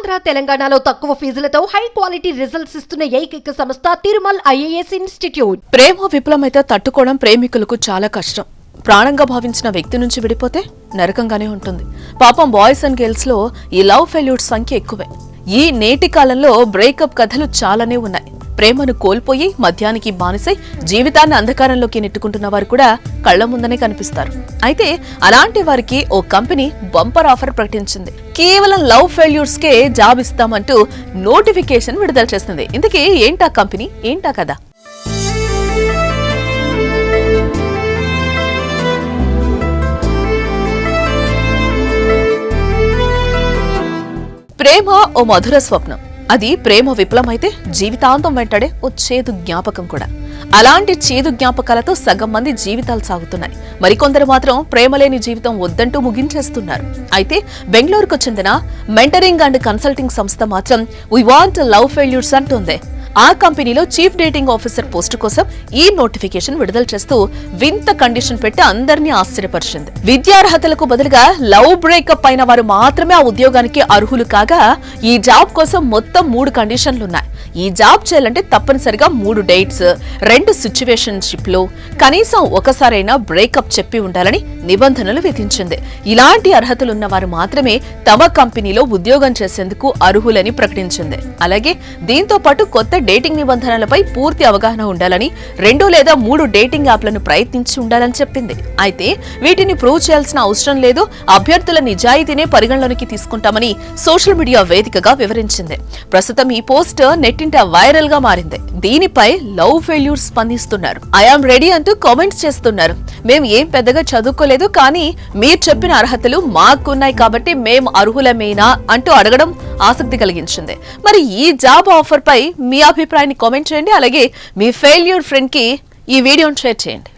ఆంధ్ర తెలంగాణలో తక్కువ ఫీజులతో high quality results ఇస్తున్న ఏకైక సంస్థ తిరుమల్ ఐఏఎస్ ఇన్స్టిట్యూట్. ప్రేమ విఫలమైతే తట్టుకోవడం ప్రేమికులకు చాలా కష్టం. ప్రాణంగా భావించిన వ్యక్తి నుంచి విడిపోతే నరకంగానే ఉంటుంది. పాపం బాయ్స్ అండ్ గర్ల్స్ లో ఈ లవ్ ఫెయిల్యూర్స్ సంఖ్య ఎక్కువే. ఈ నేటి కాలంలో బ్రేకప్ కథలు చాలానే ఉన్నాయి. ప్రేమను కోల్పోయి మద్యానికి బానిసై జీవితాన్ని అంధకారంలోకి నెట్టుకుంటున్న వారు కూడా కళ్ల ముందనే కనిపిస్తారు. అయితే అలాంటి వారికి ఓ కంపెనీ బంపర్ ఆఫర్ ప్రకటించింది. కేవలం లవ్ ఫెయిల్యూర్స్ కే జాబ్ ఇస్తామంటూ నోటిఫికేషన్ విడుదల చేస్తుంది. ఇంతకీ ఏంటా కంపెనీ, ఏంటా కదా? ప్రేమ ఓ మధుర స్వప్నం. అది ప్రేమ విఫలమైతే జీవితాంతం వెంటాడే ఓ చేదు జ్ఞాపకం కూడా. అలాంటి చేదు జ్ఞాపకాలతో సగం మంది జీవితాలు సాగుతున్నాయి. మరికొందరు మాత్రం ప్రేమలేని జీవితం వద్దంటూ ముగించేస్తున్నారు. అయితే బెంగళూరుకు చెందిన మెంటరింగ్ అండ్ కన్సల్టింగ్ సంస్థ మాత్రం వి వాంట్ లవ్ ఫెయిల్యూర్స్ అంటోంది. ఆ కంపెనీలో చీఫ్ డేటింగ్ ఆఫీసర్ పోస్టు కోసం ఈ నోటిఫికేషన్ విడుదల చేస్తూ వింత కండిషన్ పెట్టి అందరినీ ఆశ్చర్యపరిచింది. విద్యార్హతలకు బదులుగా లవ్ బ్రేకప్ అయిన వారు మాత్రమే ఆ ఉద్యోగానికి అర్హులు కాగా, ఈ జాబ్ కోసం మొత్తం 3 కండిషన్లున్నాయి. ఈ జాబ్ చేయాలంటే తప్పనిసరిగా 3 డేట్స్, 2 సిచ్యువేషన్షిప్లు, కనీసం ఒకసారైనా బ్రేకప్ చెప్పి ఉండాలని నిబంధనలు విధించింది. ఇలాంటి అర్హతలున్న వారు మాత్రమే తమ కంపెనీలో ఉద్యోగం చేసేందుకు అర్హులని ప్రకటించింది. అలాగే దీంతో పాటు కొత్త డేటింగ్ నిబంధనలపై పూర్తి అవగాహన ఉండాలని, 2 లేదా 3 డేటింగ్ యాప్లను ప్రయత్నించి ఉండాలని చెప్పింది. అయితే వీటిని ప్రూవ్ చేయాల్సిన అవసరం లేదు, అభ్యర్థుల నిజాయితీనే పరిగణలోనికి తీసుకుంటామని సోషల్ మీడియా వేదికగా వివరించింది. ప్రస్తుతం ఈ పోస్ట్ నెట్టింట వైరల్ గా మారింది. దీనిపై లవ్ ఫెయిల్యూర్స్ స్పందిస్తున్నారు. ఐఆమ్ రెడీ అంటూ కామెంట్స్ చేస్తున్నారు. మేము ఏం పెద్దగా చదువుకోలేదు, కానీ మీరు చెప్పిన అర్హతలు మాకున్నాయి కాబట్టి మేము అర్హులమేనా అంటూ అడగడం ఆసక్తి కలిగించింది. మరి ఈ జాబ్ ఆఫర్ పై మీ అభిప్రాయాన్ని కామెంట్ చేయండి. అలాగే మీ ఫెయిల్యూర్ ఫ్రెండ్ కి ఈ వీడియోని షేర్ చేయండి.